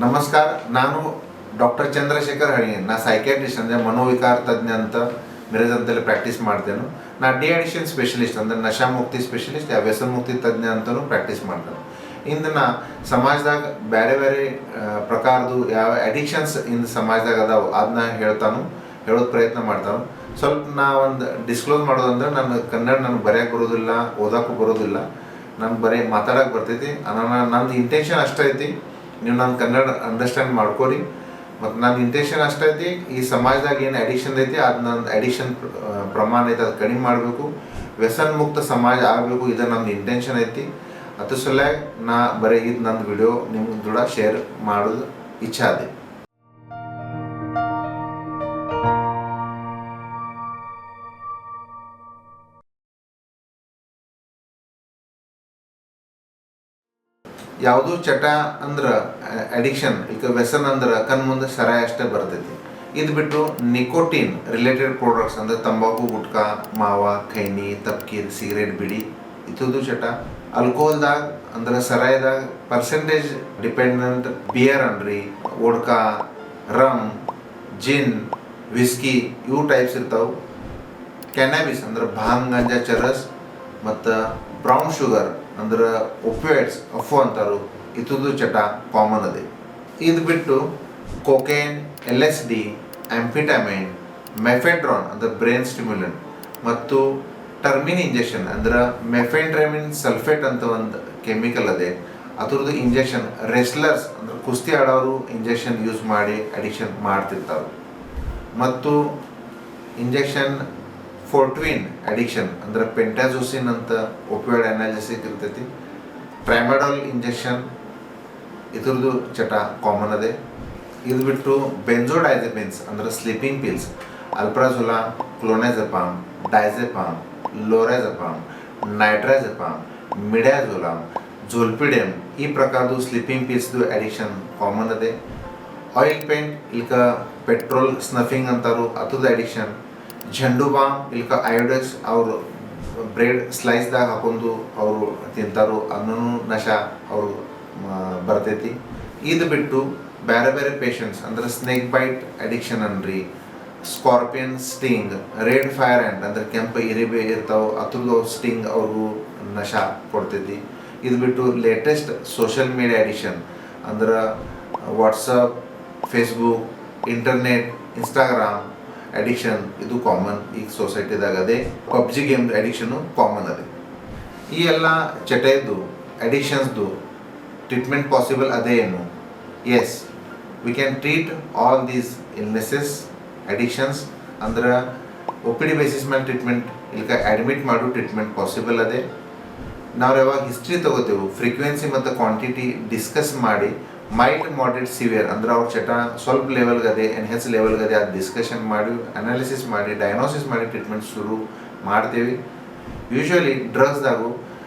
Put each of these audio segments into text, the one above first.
ನಮಸ್ಕಾರ. ನಾನು ಡಾಕ್ಟರ್ ಚಂದ್ರಶೇಖರ್ ಹಳಿ. ನಾ ಸೈಕ್ಯಾಟ್ರಿಸ್ಟ್ ಅಂದರೆ ಮನೋವಿಕಾರ ತಜ್ಞ ಅಂತ ಮಿರಜಂತಲ್ಲಿ ಪ್ರಾಕ್ಟೀಸ್ ಮಾಡ್ತೇನೆ. ನಾ ಡಿ ಅಡಿಕ್ಷನ್ ಸ್ಪೆಷಲಿಸ್ಟ್ ಅಂದರೆ ನಶಾಮುಕ್ತಿ ಸ್ಪೆಷಲಿಸ್ಟ್, ವ್ಯಸನ ಮುಕ್ತಿ ತಜ್ಞ ಅಂತಲೂ ಪ್ರಾಕ್ಟೀಸ್ ಮಾಡ್ತೇನೆ. ಇಂದು ನಾ ಸಮಾಜದಾಗ ಬೇರೆ ಬೇರೆ ಪ್ರಕಾರದ್ದು ಯಾವ ಅಡಿಕ್ಷನ್ಸ್ ಇಂದು ಸಮಾಜದಾಗ ಅದಾವೆ ಅದನ್ನ ಹೇಳೋದು ಪ್ರಯತ್ನ ಮಾಡ್ತಾನೆ. ಸ್ವಲ್ಪ ನಾ ಒಂದು ಡಿಸ್ಕ್ಲೋಸ್ ಮಾಡೋದಂದ್ರೆ ನನ್ನ ಕನ್ನಡ ನನಗೆ ಬರೆಯೋಕೆ ಬರೋದಿಲ್ಲ, ಓದೋಕ್ಕೂ ಬರೋದಿಲ್ಲ, ನನಗೆ ಬರೀ ಮಾತಾಡೋಕೆ ಬರ್ತೈತಿ. ನಂದು ಇಂಟೆನ್ಷನ್ ಅಷ್ಟೈತಿ, ನೀವು ನನ್ನ ಕನ್ನಡ ಅಂಡರ್ಸ್ಟ್ಯಾಂಡ್ ಮಾಡ್ಕೊರಿ. ಮತ್ತು ನನ್ನ ಇಂಟೆನ್ಷನ್ ಅಷ್ಟೈತಿ, ಈ ಸಮಾಜದಾಗ ಏನು ಅಡಿಕ್ಷನ್ ಐತಿ ಅದು ನನ್ನ ಅಡಿಕ್ಷನ್ ಪ್ರಮಾಣ ಐತಿ ಅದು ಕಡಿಮೆ ಮಾಡಬೇಕು, ವ್ಯಸನ ಮುಕ್ತ ಸಮಾಜ ಆಗಬೇಕು, ಇದು ನನ್ನ ಇಂಟೆನ್ಷನ್ ಐತಿ. ಅದ್ರ ಸಲುವಾಗಿ ನಾ ಬರೀ ಇದು ನನ್ನ ವಿಡಿಯೋ ನಿಮ್ಗೆ ಕೂಡ ಶೇರ್ ಮಾಡೋದು ಇಚ್ಛೆ ಅದೇ. ಯಾವುದೂ ಚಟ ಅಂದ್ರೆ ಅಡಿಕ್ಷನ್, ಈಗ ವ್ಯಸನ ಅಂದ್ರೆ ಕಣ್ ಮುಂದೆ ಸರಾಯಿ ಅಷ್ಟೇ ಬರ್ತೈತಿ. ಇದು ಬಿಟ್ಟು ನಿಕೋಟಿನ್ ರಿಲೇಟೆಡ್ ಪ್ರಾಡಕ್ಟ್ಸ್ ಅಂದರೆ ತಂಬಾಕು, ಗುಟ್ಕಾ, ಮಾವ, ಖೈನಿ, ತಪ್ಕೀರ್, ಸಿಗರೇಟ್, ಬಿಡಿ ಇದು ಚಟ. ಆಲ್ಕೋಹಾಲ್ದಾಗ ಅಂದ್ರೆ ಸರಾಯಿದಾಗ ಪರ್ಸೆಂಟೇಜ್ ಡಿಪೆಂಡೆಂಟ್ ಬಿಯರ್ ಅನ್ರಿ, ವೋಡ್ಕಾ, ರಮ್, ಜಿನ್, ವಿಸ್ಕಿ ಇವು ಟೈಪ್ಸ್ ಇರ್ತಾವೆ. ಕ್ಯಾನಬಿಸ್ ಅಂದ್ರೆ ಭಾಂಗ್, ಗಾಂಜಾ, ಚರಸ್ ಮತ್ತು ಬ್ರೌನ್ ಶುಗರ್ ಅಂದ್ರೆ ಒಪಿಯಾಯ್ಡ್ಸ್ ಅಫು ಅಂತಾರು ಇದು ಚಟ ಕಾಮನ್ ಅದೇ. ಇದು ಬಿಟ್ಟು ಕೊಕೇನ್, LSD, ಆಂಫಿಟಮೈನ್, ಮೆಫೆಡ್ರಾನ್ ಅಂದ್ರೆ ಬ್ರೈನ್ ಸ್ಟಿಮ್ಯುಲೆಂಟ್ ಮತ್ತು ಟರ್ಮಿನ್ ಇಂಜೆಕ್ಷನ್ ಅಂದ್ರೆ ಮೆಫೆಂಡ್ರಮಿನ್ ಸಲ್ಫೇಟ್ ಅಂತ ಒಂದು ಕೆಮಿಕಲ್ ಅದೇ, ಅದ್ರದ್ದು ಇಂಜೆಕ್ಷನ್ ರೆಸ್ಲರ್ಸ್ ಅಂದ್ರೆ ಕುಸ್ತಿ ಆಡೋರು ಇಂಜೆಕ್ಷನ್ ಯೂಸ್ ಮಾಡಿ ಅಡಿಕ್ಷನ್ ಮಾಡ್ತಿರ್ತಾರೆ. ಮತ್ತು ಇಂಜೆಕ್ಷನ್ ಫೋರ್ಟ್ವಿನ್ ಅಡಿಕ್ಷನ್ ಅಂದರೆ ಪೆಂಟಾಜೋಸಿನ್ ಅಂತ ಒಪಿಯಾಯ್ಡ್ ಅನಾಲ್ಜೆಸಿಕ್ ಇರ್ತೈತಿ. ಟ್ರೈಮಡಾಲ್ ಇಂಜೆಕ್ಷನ್ ಇದ್ರದ್ದು ಚಟ ಕಾಮನ್ ಅದೇ. ಇದು ಬಿಟ್ಟು ಬೆಂಜೋಡೈಸೆಪಿನ್ಸ್ ಅಂದರೆ ಸ್ಲೀಪಿಂಗ್ ಪಿಲ್ಸ್, ಅಲ್ಪ್ರಾಜೋಲಾಮ್, ಕ್ಲೋನೈಜೆಪಾಮ್, ಡೈಜೆಪಾಮ್, ಲೋರೈಜೆಪಾಮ್, ನೈಟ್ರೈಜೆಪಾಮ್, ಮಿಡಾಜೋಲಾಮ್, ಜೋಲ್ಪಿಡಿಯಮ್ ಈ ಪ್ರಕಾರದ್ದು ಸ್ಲೀಪಿಂಗ್ ಪಿಲ್ಸ್ದು ಅಡಿಕ್ಷನ್ ಕಾಮನ್ ಅದೇ. ಆಯಿಲ್ ಪೇಂಟ್ ಇಲ್ಕ ಪೆಟ್ರೋಲ್ ಸ್ನಫಿಂಗ್ ಅಂತಾರು ಅದ್ರದ್ದು ಅಡಿಕ್ಷನ್. ಝಂಡು ಬಾಮ್ ಇಲ್ಕ ಅಯೋಡೆಕ್ಸ್ ಅವರು ಬ್ರೆಡ್ ಸ್ಲೈಸ್ದಾಗ ಹಾಕೊಂಡು ಅವರು ತಿಂತಾರು, ಅನ್ನೂ ನಶಾ ಅವರು ಬರ್ತೈತಿ. ಇದು ಬಿಟ್ಟು ಬೇರೆ ಬೇರೆ ಪೇಷಂಟ್ಸ್ ಅಂದರೆ ಸ್ನೇಕ್ ಬೈಟ್ ಅಡಿಕ್ಷನ್ ಅನ್ರಿ, scorpion sting, red fire ant ಅಂದರೆ ಕೆಂಪು ಇರಿಬೆ ಇರ್ತಾವೆ ಅದ್ರದ್ದು ಸ್ಟಿಂಗ್ ಅವ್ರಿಗೂ ನಶಾ ಕೊಡ್ತೈತಿ. ಇದು ಬಿಟ್ಟು ಲೇಟೆಸ್ಟ್ ಸೋಷಿಯಲ್ ಮೀಡಿಯಾ ಅಡಿಕ್ಷನ್ ಅಂದ್ರೆ WhatsApp, Facebook, internet, Instagram addiction ಇದು ಕಾಮನ್ ಈಗ ಸೊಸೈಟಿದಾಗ ಅದೇ. ಪಬ್ಜಿ ಗೇಮ್ ಅಡಿಕ್ಷನ್ನು ಕಾಮನ್ ಅದೇ. ಈ ಎಲ್ಲ ಚಟದ್ದು ಅಡಿಕ್ಷನ್ಸ್ದು ಟ್ರೀಟ್ಮೆಂಟ್ ಪಾಸಿಬಲ್ ಅದೇ ಏನು? Yes, we can treat all these illnesses addictions. ಅಂದ್ರೆ OPD ಬೇಸಿಸ್ ಮೇಲೆ ಟ್ರೀಟ್ಮೆಂಟ್ ಇಲ್ಕ ಅಡ್ಮಿಟ್ ಮಾಡೋ ಟ್ರೀಟ್ಮೆಂಟ್ ಪಾಸಿಬಲ್ ಅದೇ. ನಾವು ಯಾವಾಗ ಹಿಸ್ಟ್ರಿ ತಗೋತೇವೆ, ಫ್ರೀಕ್ವೆನ್ಸಿ ಮತ್ತು ಕ್ವಾಂಟಿಟಿ ಡಿಸ್ಕಸ್ ಮಾಡಿ ಮೈಲ್ಡ್, ಮಾಡ್ರೇಟ್, ಸಿವಿಯರ್ ಅಂದ್ರೆ ಅವ್ರ ಚಟ ಸ್ವಲ್ಪ ಲೆವೆಲ್ಗದೆ NH ಲೆವೆಲ್ಗದೆ ಅದು ಡಿಸ್ಕಷನ್ ಮಾಡಿ ಅನಾಲಿಸಿಸ್ ಮಾಡಿ ಡಯಾಗ್ನೋಸಿಸ್ ಮಾಡಿ ಟ್ರೀಟ್ಮೆಂಟ್ ಶುರು ಮಾಡ್ತೇವೆ. ಯೂಶ್ವಲಿ ಡ್ರಗ್ಸ್ದಾಗೂ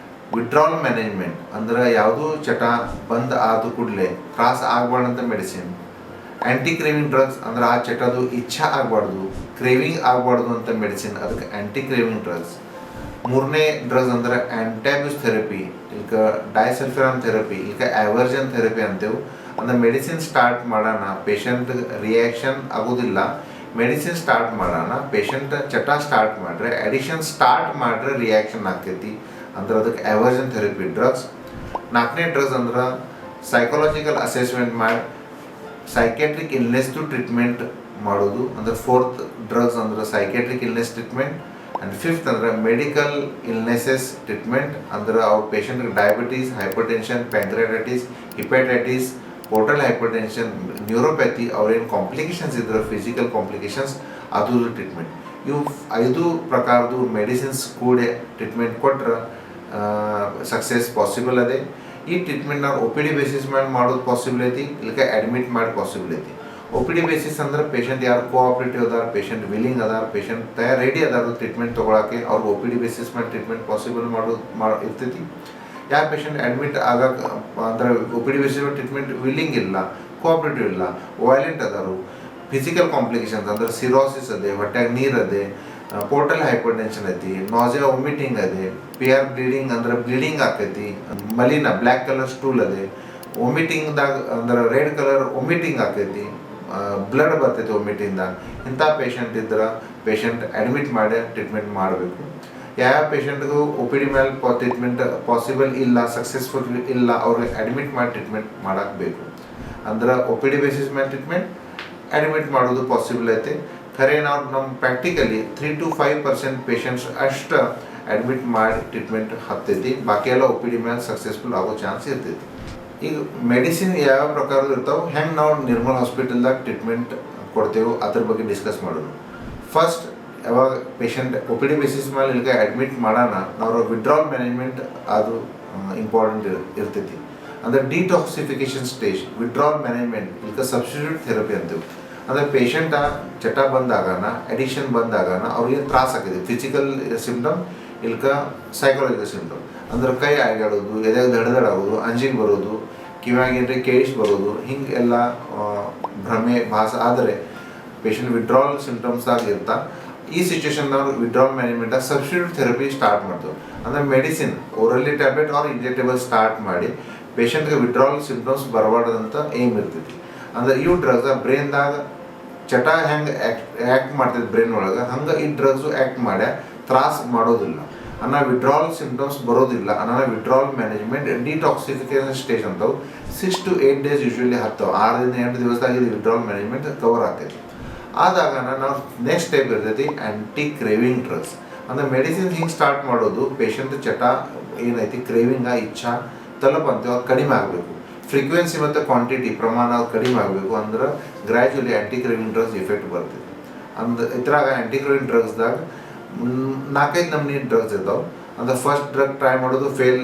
ವಿಡ್ರಾಲ್ ಮ್ಯಾನೇಜ್ಮೆಂಟ್ ಅಂದ್ರೆ ಯಾವುದೂ ಚಟ ಬಂದ್ ಆದ ಕೂಡಲೇ ತ್ರಾಸ ಆಗಬಾರ್ದಂತ ಮೆಡಿಸಿನ್. ಆ್ಯಂಟಿ ಕ್ರೇವಿಂಗ್ ಡ್ರಗ್ಸ್ ಅಂದ್ರೆ ಆ ಚಟದು ಇಚ್ಛಾ ಆಗಬಾರ್ದು, ಕ್ರೇವಿಂಗ್ ಆಗಬಾರ್ದು ಅಂತ ಮೆಡಿಸಿನ್, ಅದಕ್ಕೆ ಆ್ಯಂಟಿ ಕ್ರೇವಿಂಗ್ ಡ್ರಗ್ಸ್. ಮೂರನೇ ಡ್ರಗ್ಸ್ ಅಂದ್ರೆ ಆ್ಯಂಟಾಬ್ಯೂಸ್ ಥೆರಪಿ, ಈಗ ಡೈಸಲ್ಫಿರಾನ್ ಥೆರಪಿ, ಈಗ ಆವರ್ಜನ್ ಥೆರಪಿ ಅಂತೇವೆ. ಅಂದ್ರೆ ಮೆಡಿಸಿನ್ ಸ್ಟಾರ್ಟ್ ಮಾಡೋಣ, ಪೇಷಂಟ್ ರಿಯಾಕ್ಷನ್ ಆಗೋದಿಲ್ಲ, ಮೆಡಿಸಿನ್ ಸ್ಟಾರ್ಟ್ ಮಾಡೋಣ, ಪೇಷಂಟ್ ಚಟ ಸ್ಟಾರ್ಟ್ ಮಾಡ್ರೆ ಅಡಿಕ್ಷನ್ ಸ್ಟಾರ್ಟ್ ಮಾಡ್ರೆ ರಿಯಾಕ್ಷನ್ ಆಗ್ತೈತಿ, ಅಂದ್ರೆ ಅದಕ್ಕೆ ಆವರ್ಜನ್ ಥೆರಪಿ ಡ್ರಗ್ಸ್. ನಾಲ್ಕನೇ ಡ್ರಗ್ಸ್ ಅಂದ್ರೆ ಸೈಕಾಲಜಿಕಲ್ ಅಸೆಸ್ಮೆಂಟ್ ಮಾಡಿ ಸೈಕ್ಯಾಟ್ರಿಕ್ ಇಲ್ನೆಸ್ದು ಟ್ರೀಟ್ಮೆಂಟ್ ಮಾಡೋದು, ಅಂದ್ರೆ ಫೋರ್ತ್ ಡ್ರಗ್ಸ್ ಅಂದ್ರೆ psychiatric illness treatment. And fifth ಅಂದ್ರೆ ಮೆಡಿಕಲ್ ಇಲ್ನೆಸಸ್ ಟ್ರೀಟ್ಮೆಂಟ್ ಅಂದ್ರೆ ಅವ್ರ ಪೇಷಂಟ್ಗೆ diabetes, hypertension, pancreatitis, hepatitis, portal hypertension, neuropathy ಅವ್ರೇನು ಕಾಂಪ್ಲಿಕೇಶನ್ಸ್ ಇದ್ರೆ ಫಿಸಿಕಲ್ ಕಾಂಪ್ಲಿಕೇಶನ್ಸ್ ಅದು ಟ್ರೀಟ್ಮೆಂಟ್. ಇವು 5 ಪ್ರಕಾರದ್ದು ಮೆಡಿಸಿನ್ಸ್ ಕೂಡ ಟ್ರೀಟ್ಮೆಂಟ್ ಕೊಟ್ರೆ ಸಕ್ಸಸ್ ಪಾಸಿಬಲ್ ಅದೇ. ಈ ಟ್ರೀಟ್ಮೆಂಟ್ ನಾವು OPD ಬೇಸಿಸ್ ಮೇಲೆ ಮಾಡೋದು ಪಾಸಿಬಲ್ ಐತಿ, ಇಲ್ಲಕ ಅಡ್ಮಿಟ್ ಮಾಡಿ ಪಾಸಿಬಲ್ ಐತಿ. OPD ಬೇಸಿಸ್ ಅಂದ್ರೆ ಪೇಷಂಟ್ ಯಾರು ಕೋಆಪರೇಟಿವ್ ಅದಾರ, ಪೇಷಂಟ್ ವಿಲಿಂಗ್ ಅದಾರ, ಪೇಷಂಟ್ ರೆಡಿ ಅದಾರ ಟ್ರೀಟ್ಮೆಂಟ್ ತೊಗೊಳಕ್ಕೆ, ಅವ್ರಿಗೆ OPD ಬೇಸಿಸ್ ಮೇಲೆ ಟ್ರೀಟ್ಮೆಂಟ್ ಪಾಸಿಬಲ್ ಇರ್ತೈತಿ. ಯಾವ ಪೇಷಂಟ್ ಅಡ್ಮಿಟ್ ಆಗಕ್ಕೆ ಅಂದ್ರೆ OPD ಬೇಸಿಸ್ ಮೇಲೆ ಟ್ರೀಟ್ಮೆಂಟ್ ವಿಲ್ಲಿಂಗ್ ಇಲ್ಲ, ಕೋಆಪರೇಟಿವ್ ಇಲ್ಲ, ವೈಲೆಂಟ್ ಅದಾರು, ಫಿಸಿಕಲ್ ಕಾಂಪ್ಲಿಕೇಶನ್ಸ್ ಅಂದ್ರೆ ಸಿರೋಸಿಸ್ ಅದೇ, ಹೊಟ್ಟೆಗೆ ನೀರು ಅದೇ, ಪೋರ್ಟಲ್ ಹೈಪರ್ಟೆನ್ಷನ್ ಐತಿ, ನಾಸಿಯಾ ವಾಮಿಟಿಂಗ್ ಅದೇ, PR ಬ್ಲೀಡಿಂಗ್ ಅಂದ್ರೆ ಬ್ಲೀಡಿಂಗ್ ಆಕೈತಿ, ಮಲಿನ ಬ್ಲ್ಯಾಕ್ ಕಲರ್ ಸ್ಟೂಲ್ ಅದೇ, ವಾಮಿಟಿಂಗ್ದಾಗ ಅಂದ್ರೆ ರೆಡ್ ಕಲರ್ ವಾಮಿಟಿಂಗ್ ಆಕೈತಿ, ಬ್ಲಡ್ ಬರ್ತೈತಿ ವಾಮಿಟಿಂಗ್ದಾಗ. ಇಂಥ ಪೇಷಂಟ್ ಇದ್ರೆ ಪೇಷಂಟ್ ಅಡ್ಮಿಟ್ ಮಾಡಿ ಟ್ರೀಟ್ಮೆಂಟ್ ಮಾಡಬೇಕು. ಯಾವ ಪೇಷಂಟ್ಗೂ ಒ ಪಿ ಡಿ ಮೇಲೆ ಟ್ರೀಟ್ಮೆಂಟ್ ಪಾಸಿಬಲ್ ಇಲ್ಲ, ಸಕ್ಸಸ್ಫುಲ್ ಇಲ್ಲ, ಅವ್ರಿಗೆ ಅಡ್ಮಿಟ್ ಮಾಡಿ ಟ್ರೀಟ್ಮೆಂಟ್ ಮಾಡಬೇಕು. ಅಂದ್ರೆ ಒ ಪಿ ಡಿ ಬೇಸಿಸ್ ಮೇಲೆ ಟ್ರೀಟ್ಮೆಂಟ್ ಅಡ್ಮಿಟ್ ಮಾಡೋದು ಪಾಸಿಬಲ್ ಐತೆ. ಖರೆ ನಾವು ನಮ್ಮ ಪ್ರಾಕ್ಟಿಕಲಿ 3 to 5% ಪೇಷಂಟ್ಸ್ ಅಷ್ಟು ಅಡ್ಮಿಟ್ ಮಾಡಿ ಟ್ರೀಟ್ಮೆಂಟ್ ಹತ್ತೈತಿ, ಬಾಕಿ ಎಲ್ಲ ಒ ಪಿ ಡಿ ಮೇಲೆ ಸಕ್ಸಸ್ಫುಲ್ ಆಗೋ ಚಾನ್ಸ್ ಇರ್ತೈತಿ. ಈಗ ಮೆಡಿಸಿನ್ ಯಾವ ಪ್ರಕಾರದ ಇರ್ತಾವೆ, ಹೆಂಗೆ ನಾವು ನಿರ್ಮಲ್ ಹಾಸ್ಪಿಟಲ್ದಾಗ ಟ್ರೀಟ್ಮೆಂಟ್ ಕೊಡ್ತೇವೆ ಅದ್ರ ಬಗ್ಗೆ ಡಿಸ್ಕಸ್ ಮಾಡೋದು. ಫಸ್ಟ್ ಯಾವಾಗ ಪೇಷಂಟ್ ಒ ಪಿ ಡಿ ಬೇಸಿಸ್ ಮೇಲೆ ಇಲ್ಲಿಗೆ ಅಡ್ಮಿಟ್ ಮಾಡೋಣ, ನಾವು ವಿಡ್ರಾಲ್ ಮ್ಯಾನೇಜ್ಮೆಂಟ್ ಅದು ಇಂಪಾರ್ಟೆಂಟ್ ಇರ್ತೈತಿ. ಅಂದರೆ ಡಿಟಾಕ್ಸಿಫಿಕೇಷನ್ ಸ್ಟೇಜ್, ವಿಡ್ರಾಲ್ ಮ್ಯಾನೇಜ್ಮೆಂಟ್ ಇಲ್ಲಿಗೆ ಸಬ್ಸ್ಟಿಟ್ಯೂಟ್ ಥೆರಪಿ ಅಂತೀವಿ. ಅಂದರೆ ಪೇಷಂಟ ಚಟ ಬಂದಾಗನ, ಅಡಿಕ್ಷನ್ ಬಂದಾಗನ ಅವ್ರಿಗೆ ತ್ರಾಸ ಆಗಿದೆ. ಫಿಸಿಕಲ್ ಸಿಂಪ್ಟಮ್ ಇಲ್ಕ ಸೈಕಾಲಜಿಕಲ್ ಸಿಂಪ್ಟಮ್. ಅಂದ್ರೆ ಕೈ ಆಗಾಡೋದು, ಎದೆಗೆ ದಡದಡಾಗೋದು, ಅಂಜಿಗೆ ಬರೋದು, ಕಿವ್ಯಾಗ ಏನ್ರಿ ಕೇಳಿಸ್ ಬರೋದು, ಹಿಂಗೆಲ್ಲ ಭ್ರಮೆ ಭಾಸ ಆದರೆ ಪೇಷಂಟ್ ವಿಡ್ರಾಲ್ ಸಿಂಪ್ಟಮ್ಸ್ದಾಗ ಇರ್ತಾ. ಈ ಸಿಚುವೇಶನ್ದಾಗ ವಿಡ್ರಾಲ್ ಮ್ಯಾನೇಜ್ಮೆಂಟಾಗ ಸಬ್ಸ್ಟಿಟ್ಯೂಟ್ ಥೆರಪಿ ಸ್ಟಾರ್ಟ್ ಮಾಡ್ತೇವೆ. ಅಂದರೆ medicine orally tablet or injectable start ಮಾಡಿ ಪೇಷಂಟ್ಗೆ ವಿಡ್ರಾಲ್ ಸಿಂಪ್ಟಮ್ಸ್ ಬರಬಾರ್ದಂತ ಏಮ್ ಇರ್ತೈತಿ. ಅಂದ್ರೆ ಇವು ಡ್ರಗ್ಸ್ ಬ್ರೈನ್ದಾಗ ಚಟ ಹೆಂಗೆ ಆ್ಯಕ್ಟ್ ಮಾಡ್ತೈತೆ ಬ್ರೈನ್ ಒಳಗೆ, ಹಂಗೆ ಈ ಡ್ರಗ್ಸು ಆ್ಯಕ್ಟ್ ಮಾಡ್ಯ ತ್ರಾಸ ಮಾಡೋದಿಲ್ಲ, ಅನ್ನೋ ವಿಡ್ರಾಲ್ ಸಿಂಪ್ಟಮ್ಸ್ ಬರೋದಿಲ್ಲ. ಅನ್ನೋ ವಿಡ್ರಾಲ್ ಮ್ಯಾನೇಜ್ಮೆಂಟ್ ಡಿಟಾಕ್ಸಿಫಿಕೇಷನ್ ಸ್ಟೇಜ್ ಅಂತವು 6 to 8 days ಯೂಶ್ವಲಿ ಹತ್ತವೆ. 6 ದಿಂದ 8 ದಿವಸದಾಗ ಇದು ವಿಡ್ರಾಲ್ ಮ್ಯಾನೇಜ್ಮೆಂಟ್ ಕವರ್ ಆಗ್ತೈತಿ. ಆದಾಗ ನಾವು ನೆಕ್ಸ್ಟ್ ಸ್ಟೆಪ್ ಇರ್ತೈತಿ ಆ್ಯಂಟಿ ಕ್ರೇವಿಂಗ್ ಡ್ರಗ್ಸ್. ಅಂದರೆ ಮೆಡಿಸಿನ್ ಹಿಂಗೆ ಸ್ಟಾರ್ಟ್ ಮಾಡೋದು, ಪೇಷಂಟ್ ಚಟ ಏನೈತಿ ಕ್ರೇವಿಂಗ ಇಚ್ಛಾ ತಲುಪ ಅಂತೀವಿ ಅದು ಕಡಿಮೆ ಆಗಬೇಕು. ಫ್ರೀಕ್ವೆನ್ಸಿ ಮತ್ತು ಕ್ವಾಂಟಿಟಿ ಪ್ರಮಾಣ ಕಡಿಮೆ ಆಗಬೇಕು. ಅಂದ್ರೆ ಗ್ರ್ಯಾಜುಲಿ ಆ್ಯಂಟಿ ಕ್ರೇವಿಂಗ್ ಡ್ರಗ್ಸ್ ಇಫೆಕ್ಟ್ ಬರ್ತೈತಿ. ಅಂದ್ರೆ ಇದ್ರಾಗ ಆ್ಯಂಟಿ ಕ್ರೇವಿಂಗ್ ಡ್ರಗ್ಸ್ದಾಗ 4-5 ನಮೂನಿ ಡ್ರಗ್ಸ್ ಇರ್ತಾವೆ. ಅಂದ್ರೆ ಫಸ್ಟ್ ಡ್ರಗ್ ಟ್ರೈ ಮಾಡೋದು ಫೇಲ್,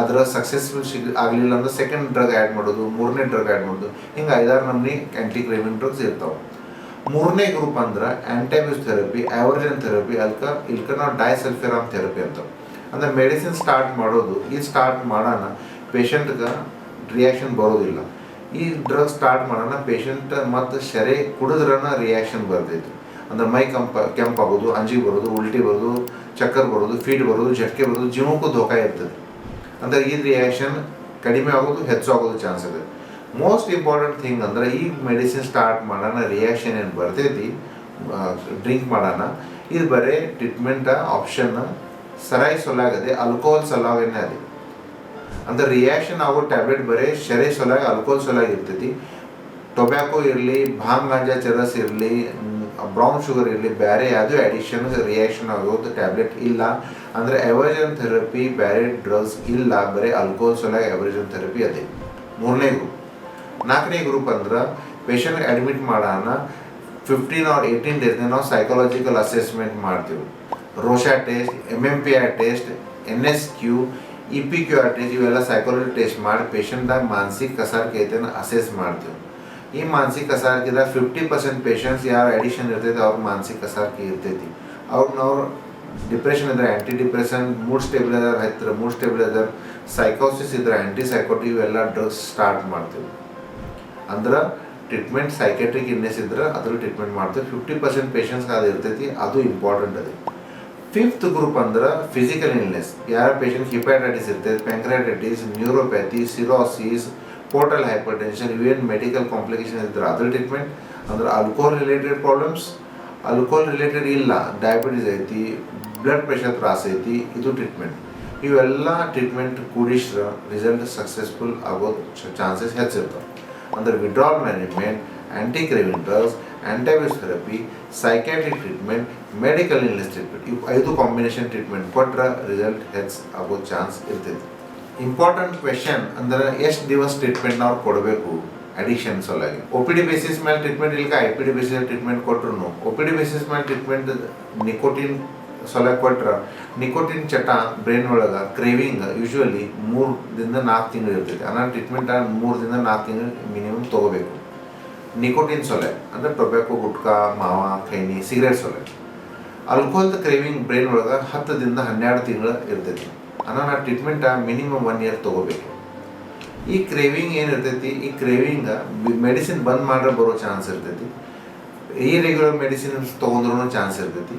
ಅದರ ಸಕ್ಸಸ್ಫುಲ್ ಆಗಲಿಲ್ಲ ಅಂದ್ರೆ ಸೆಕೆಂಡ್ ಡ್ರಗ್ ಆ್ಯಡ್ ಮಾಡೋದು, 3ನೇ ಡ್ರಗ್ ಆ್ಯಡ್ ಮಾಡೋದು, ಹಿಂಗೆ 5-6 ನಮೂನಿ ಆ್ಯಂಟಿ ಕ್ರೇವಿಂಗ್ ಡ್ರಗ್ಸ್ ಇರ್ತಾವೆ. 3ನೇ ಗ್ರೂಪ್ ಅಂದ್ರೆ ಆ್ಯಂಟೈಬ್ಯೂಸ್ ಥೆರಪಿ, ಆವರ್ಜನ್ ಥೆರಪಿ, ಇಲ್ಕ ನಾವು ಡೈಸಲ್ಫಿರಾಮ್ ಥೆರಪಿ ಅಂತ. ಅಂದ್ರೆ ಮೆಡಿಸಿನ್ ಸ್ಟಾರ್ಟ್ ಮಾಡೋದು, ಇದು ಸ್ಟಾರ್ಟ್ ಮಾಡೋಣ ಪೇಷಂಟ್ಗೆ ರಿಯಾಕ್ಷನ್ ಬರೋದಿಲ್ಲ. ಈ ಡ್ರಗ್ ಸ್ಟಾರ್ಟ್ ಮಾಡೋಣ ಪೇಷಂಟ್ ಮತ್ತು ಸೆರೆ ಕುಡಿದ್ರನ ರಿಯಾಕ್ಷನ್ ಬರ್ತೈತಿ. ಅಂದ್ರೆ ಮೈ ಕೆಂಪಾಗೋದು, ಅಂಜಿಗೆ ಬರೋದು, ಉಲ್ಟಿ ಬರೋದು, ಚಕ್ಕರ್ ಬರೋದು, ಫೀಟ್ ಬರೋದು, ಜಟ್ಕೆ ಬರೋದು, ಜೀವಕ್ಕೂ ಧೋಕ ಇರ್ತದೆ. ಅಂದರೆ ಈ ರಿಯಾಕ್ಷನ್ ಕಡಿಮೆ ಆಗೋದು ಹೆಚ್ಚು ಆಗೋದು ಚಾನ್ಸ್ ಇದೆ. ಮೋಸ್ಟ್ ಇಂಪಾರ್ಟೆಂಟ್ ಥಿಂಗ್ ಅಂದ್ರೆ ಈ ಮೆಡಿಸಿನ್ ಸ್ಟಾರ್ಟ್ ಮಾಡೋಣ ರಿಯಾಕ್ಷನ್ ಏನು ಬರ್ತೈತಿ ಡ್ರಿಂಕ್ ಮಾಡೋಣ, ಇದು ಬರೀ ಟ್ರೀಟ್ಮೆಂಟ್ ಆಪ್ಷನ್ ಸರಾಯಿ ಸೊಲಾಗದೆ ಆಲ್ಕೋಹಾಲ್ ಸಲುವಾಗೇನೆ ಅದೇ. ಅಂದ್ರೆ ರಿಯಾಕ್ಷನ್ ಆಗೋ ಟ್ಯಾಬ್ಲೆಟ್ ಬರೀ ಶರೀರ ಸೊಲಾಗಿ ಆಲ್ಕೋಹಾಲ್ ಸೊಲಾಗಿ ಇರ್ತೈತಿ. ಟೊಬ್ಯಾಕೊ ಇರಲಿ, ಭಾಂಗ್ ಗಾಂಜಾ ಚರಸ್ ಇರಲಿ, ಬ್ರೌನ್ ಶುಗರ್ ಇರಲಿ, ಬೇರೆ ಯಾವುದೇ ಅಡಿಕ್ಷನ್ ರಿಯಾಕ್ಷನ್ ಆಗೋದು ಟ್ಯಾಬ್ಲೆಟ್ ಇಲ್ಲ. ಅಂದರೆ ಎವರ್ಜನ್ ಥೆರಪಿ ಬೇರೆ ಡ್ರಗ್ಸ್ ಇಲ್ಲ, ಬರೀ ಆಲ್ಕೋಹಾಲ್ ಸೊಲಾಗಿ ಎವರ್ಜನ್ ಥೆರಪಿ ಅದೇ 3ನೇ ಗ್ರೂಪ್. 4ನೇ ಗ್ರೂಪ್ ಅಂದ್ರೆ ಪೇಷಂಟ್ ಅಡ್ಮಿಟ್ ಮಾಡೋಣ 15 or 18 days ನಾವು ಸೈಕಾಲಜಿಕಲ್ ಅಸೆಸ್ಮೆಂಟ್ ಮಾಡ್ತೀವಿ. Rorschach test, MMPI test, NSQ, EPQR test, ಇವೆಲ್ಲ ಸೈಕಾಲಜಿ ಟೆಸ್ಟ್ ಮಾಡಿ ಪೇಷಂಟ್ದಾಗ ಮಾನಸಿಕ ಕಸಾರಿಕೆ ಐತೆನ ಅಸೆಸ್ ಮಾಡ್ತೀವಿ. ಈ ಮಾನಸಿಕ ಕಸಾರಿಕೆದಾಗ 50% ಪೇಷಂಟ್ಸ್ ಯಾರು ಅಡಿಕ್ಷನ್ ಇರ್ತೈತೆ ಅವ್ರ ಮಾನಸಿಕ ಕಸಾರಿಕೆ ಇರ್ತೈತಿ. ಅವ್ರು ಡಿಪ್ರೆಷನ್ ಇದ್ರೆ ಆ್ಯಂಟಿ ಡಿಪ್ರೆಷನ್, ಮೂಡ್ ಸ್ಟೆಬಿಲೈಸರ್ ಹತ್ತಿರ ಮೂಡ್ ಸ್ಟೆಬಿಲೈಸರ್, ಸೈಕೋಸಿಸ್ ಇದ್ರೆ ಆ್ಯಂಟಿ ಸೈಕೋಟಿವ್ ಇವೆಲ್ಲ ಡ್ರಗ್ಸ್ ಸ್ಟಾರ್ಟ್ ಮಾಡ್ತೀವಿ. ಅಂದ್ರೆ ಟ್ರೀಟ್ಮೆಂಟ್ ಸೈಕೆಟ್ರಿಕ್ ಇಲ್ನೆಸ್ ಇದ್ರೆ ಅದ್ರ ಟ್ರೀಟ್ಮೆಂಟ್ ಮಾಡ್ತೀವಿ. 50% ಪೇಷಂಟ್ಸ್ಗೆ ಅದು ಇರ್ತೈತಿ, ಅದು ಇಂಪಾರ್ಟೆಂಟ್ ಅದೇ. 5th ಗ್ರೂಪ್ ಅಂದ್ರೆ ಫಿಸಿಕಲ್ ಇಲ್ನೆಸ್. ಯಾರ ಪೇಷಂಟ್ ಹಿಪ್ಯಾಟೈಟಿಸ್ ಇರ್ತೈತೆ, pancreatitis, neuropathy, cirrhosis, portal hypertension, ಇವೇನು ಮೆಡಿಕಲ್ ಕಾಂಪ್ಲಿಕೇಶನ್ ಇದ್ರೆ ಅದ್ರ ಟ್ರೀಟ್ಮೆಂಟ್. ಅಂದ್ರೆ alcohol related problems, alcohol related ಇಲ್ಲ, ಡಯಾಬಿಟೀಸ್ ಐತಿ, ಬ್ಲಡ್ ಪ್ರೆಷರ್ ತ್ರಾಸ ಐತಿ, ಇದು ಟ್ರೀಟ್ಮೆಂಟ್. ಇವೆಲ್ಲ ಟ್ರೀಟ್ಮೆಂಟ್ ಕೂಡಿಸ್ರೆ ರಿಸಲ್ಟ್ ಸಕ್ಸಸ್ಫುಲ್ ಆಗೋ ಚಾನ್ಸಸ್ ಹೆಚ್ಚಿರ್ತವೆ. ಅಂದ್ರೆ withdrawal management, anti craving drugs, Antabuse therapy, psychiatric treatment, medical illness treatment, ಇವು 5 ಕಾಂಬಿನೇಷನ್ ಟ್ರೀಟ್ಮೆಂಟ್ ಕೊಟ್ಟರೆ ರಿಸಲ್ಟ್ ಹೆಚ್ಚು ಆಗೋ ಚಾನ್ಸ್ ಇರ್ತೈತಿ. ಇಂಪಾರ್ಟೆಂಟ್ ಕ್ವೆಶನ್ ಅಂದ್ರೆ ಎಷ್ಟು ದಿವಸ ಟ್ರೀಟ್ಮೆಂಟ್ ನಾವು ಕೊಡಬೇಕು ಅಡಿಕ್ಷನ್ ಸಲುವಾಗಿ. OPD ಬೇಸಿಸ್ ಮೇಲೆ ಟ್ರೀಟ್ಮೆಂಟ್ ಇಲ್ಲ, IPD ಬೇಸಿಸ್ ಟ್ರೀಟ್ಮೆಂಟ್ ಕೊಟ್ಟರು OPD ಬೇಸಿಸ್ ಮೇಲೆ ಟ್ರೀಟ್ಮೆಂಟ್ ನಿಕೋಟಿನ್ ಸಲುವಾಗಿ ಕೊಟ್ರೆ ನಿಕೋಟಿನ್ ಚಟ ಬ್ರೈನ್ ಒಳಗೆ ಕ್ರೇವಿಂಗ್ ಯೂಶ್ವಲಿ 3 ದಿಂದ 4 ತಿಂಗಳು ಇರ್ತೈತಿ. ಅನ್ನೋ ಟ್ರೀಟ್ಮೆಂಟ್ 3 ದಿಂದ 4 ತಿಂಗಳು ಮಿನಿಮಮ್ ತೊಗೋಬೇಕು. ನಿಕೋಟಿನ್ ಸೊಲೈಡ್ ಅಂದರೆ ಟೊಬ್ಯಾಕೊ, ಗುಟ್ಕಾ, ಮಾವ, ಖೈನಿ, ಸಿಗರೇಟ್ ಸೊಲೈಡ್. ಆಲ್ಕೋಹಾಲ್ದ ಕ್ರೇವಿಂಗ್ ಬ್ರೈನ್ ಒಳಗೆ 10 ದಿಂದ 12 ತಿಂಗಳು ಇರ್ತೈತಿ. ಅನ್ನೋ ಟ್ರೀಟ್ಮೆಂಟ್ ಮಿನಿಮಮ್ 1 year ತೊಗೋಬೇಕು. ಈ ಕ್ರೇವಿಂಗ್ ಏನಿರ್ತೈತಿ, ಈ ಕ್ರೇವಿಂಗ್ ಮೆಡಿಸಿನ್ ಬಂದ್ ಮಾಡ್ರೆ ಬರೋ ಚಾನ್ಸ್ ಇರ್ತೈತಿ. ಈ ರೆಗ್ಯುಲರ್ ಮೆಡಿಸಿನ್ ತೊಗೊಂಡ್ರೂ ಚಾನ್ಸ್ ಇರ್ತೈತಿ.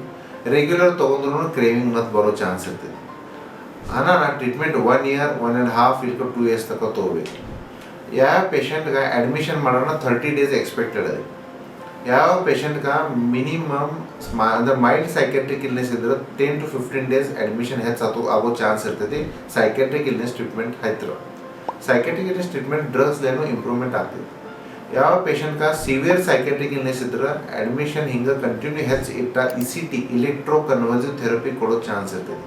ರೆಗ್ಯುಲರ್ ತೊಗೊಂಡ್ರೂ ಕ್ರೇವಿಂಗ್ ಮತ್ತು ಬರೋ ಚಾನ್ಸ್ ಇರ್ತೈತಿ. ಅನ್ನೋ ಟ್ರೀಟ್ಮೆಂಟ್ 1 year, 1.5 to 2 years ತನಕ ತೊಗೋಬೇಕು. ಯಾವ ಪೇಷಂಟ್ಗೆ ಅಡ್ಮಿಷನ್ ಮಾಡೋಣ 30 days ಎಕ್ಸ್ಪೆಕ್ಟೆಡ್ ಅದೇ. ಯಾವ ಪೇಷಂಟ್ಗೆ ಮಿನಿಮಮ್ ಅಂದ್ರೆ ಮೈಲ್ಡ್ ಸೈಕೆಟ್ರಿಕ್ ಇಲ್ನೆಸ್ ಇದ್ರೆ 10 to 15 days ಅಡ್ಮಿಷನ್ ಹೆಚ್ಚು ಆಗೋ ಚಾನ್ಸ್ ಇರ್ತೈತಿ. ಸೈಕೆಟ್ರಿಕ್ ಇಲ್ನೆಸ್ ಟ್ರೀಟ್ಮೆಂಟ್ ಹತ್ತಿರ ಸೈಕೆಟ್ರಿಕ್ ಇಲ್ನೆಸ್ ಟ್ರೀಟ್ಮೆಂಟ್ ಡ್ರಗ್ಸ್ಲೇನು ಇಂಪ್ರೂವ್ಮೆಂಟ್ ಆಗ್ತೈತಿ. ಯಾವ ಪೇಷಂಟ್ಗೆ ಸಿವಿಯರ್ ಸೈಕೆಟ್ರಿಕ್ ಇಲ್ನೆಸ್ ಇದ್ರೆ ಅಡ್ಮಿಷನ್ ಹಿಂಗೆ ಕಂಟಿನ್ಯೂ ಹೆಚ್ಚು ಇಟ್ಟ ECT ಇಲೆಕ್ಟ್ರೋ ಕನ್ವರ್ಸಿವ್ ಥೆರಪಿ ಕೊಡೋ ಚಾನ್ಸ್ ಇರ್ತೈತಿ.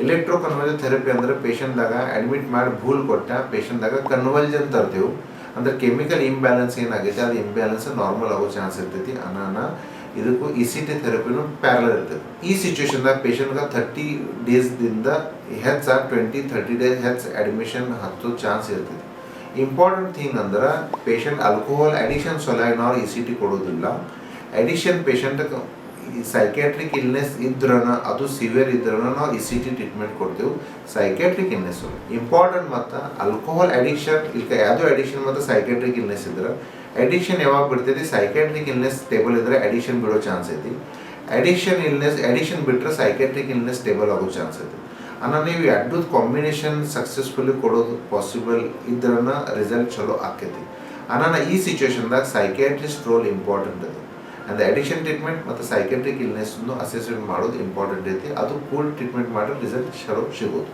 ಇಲೆಕ್ಟ್ರೋ ಕನ್ವರ್ಸಿವ್ ಥೆರಪಿ ಅಂದ್ರೆ ಪೇಷಂಟ್ದಾಗ ಅಡ್ಮಿಟ್ ಮಾಡಿ ಭೂಲ್ ಕೊಟ್ಟ ಪೇಷಂಟ್ದಾಗ ಕನ್ವಲ್ಜನ್ ತರ್ತೀವಿ. ಅಂದ್ರೆ ಕೆಮಿಕಲ್ ಇಂಬ್ಯಾಲೆನ್ಸ್ ಏನಾಗೈತೆ ಅದು ಇಂಬ್ಯಾಲೆನ್ಸ್ ನಾರ್ಮಲ್ ಆಗೋ ಚಾನ್ಸ್ ಇರ್ತೈತಿ. ಇದಕ್ಕೂ ECT ಥೆರಪಿನೂ ಪ್ಯಾರಲಲ್ ಇರ್ತೈತಿ. ಈ ಸಿಚುವೇಶನ್ದಾಗ ಪೇಷಂಟ್ಗೆ 30 days ಹೆಚ್ಚು 20-30 days ಹೆಚ್ಚು ಅಡ್ಮಿಷನ್ ಹತ್ತೋ ಚಾನ್ಸ್ ಇರ್ತೈತಿ. ಇಂಪಾರ್ಟೆಂಟ್ ಥಿಂಗ್ ಅಂದ್ರೆ ಪೇಷಂಟ್ ಆಲ್ಕೋಹಾಲ್ ಅಡಿಕ್ಷನ್ ಸಲುವಾಗಿ ನಾವು ECT ಕೊಡೋದಿಲ್ಲ. ಅಡಿಕ್ಷನ್ ಪೇಷಂಟ್ ಸೈಕ್ಯಾಟ್ರಿಕ್ ಇಲ್ನೆಸ್ ಇದ್ರೂ ಅದು ಸಿವಿಯರ್ ಇದ್ರೂ ನಾವು ECT ಟ್ರೀಟ್ಮೆಂಟ್ ಕೊಡ್ತೀವಿ. ಸೈಕ್ಯಾಟ್ರಿಕ್ ಇಲ್ನೆಸ್ ಇಂಪಾರ್ಟೆಂಟ್ ಮತ್ತು ಆಲ್ಕೋಹಾಲ್ ಅಡಿಕ್ಷನ್ ಈಗ ಯಾವುದೋ ಅಡಿಕ್ಷನ್ ಮತ್ತು ಸೈಕ್ಯಾಟ್ರಿಕ್ ಇಲ್ನೆಸ್ ಇದ್ರೆ ಅಡಿಕ್ಷನ್ ಯಾವಾಗ ಬಿಡ್ತೈತಿ, ಸೈಕ್ಯಾಟ್ರಿಕ್ ಇಲ್ನೆಸ್ ಸ್ಟೇಬಲ್ ಇದ್ರೆ ಅಡಿಕ್ಷನ್ ಬಿಡೋ ಚಾನ್ಸ್ ಐತಿ. ಅಡಿಕ್ಷನ್ ಬಿಟ್ಟರೆ ಸೈಕ್ಯಾಟ್ರಿಕ್ ಇಲ್ನೆಸ್ ಸ್ಟೇಬಲ್ ಆಗೋ ಚಾನ್ಸ್ ಐತಿ. ನೀವು ಎರಡೂ ಕಾಂಬಿನೇಷನ್ ಸಕ್ಸಸ್ಫುಲಿ ಕೊಡೋದು ಪಾಸಿಬಲ್ ಇದ್ರನ್ನ ರಿಸಲ್ಟ್ ಚಲೋ ಆಕೈತಿ. ಈ ಸಿಚುವೇಶನ್ದಾಗ ಸೈಕ್ಯಾಟ್ರಿಸ್ಟ್ ರೋಲ್ ಇಂಪಾರ್ಟೆಂಟ್ ಅದು. ಅಂದರೆ ಅಡಿಕ್ಷನ್ ಟ್ರೀಟ್ಮೆಂಟ್ ಮತ್ತು ಸೈಕ್ಯಾಟ್ರಿಕ್ ಇಲ್ನೆಸ್ನು ಅಸೆಸ್ಮೆಂಟ್ ಮಾಡೋದು ಇಂಪಾರ್ಟೆಂಟ್ ಐತಿ. ಅದು ಕೂಲ್ ಟ್ರೀಟ್ಮೆಂಟ್ ಮಾಡಿದ್ರೆ ರಿಸಲ್ಟ್ ಚಲೋ ಸಿಗೋದು.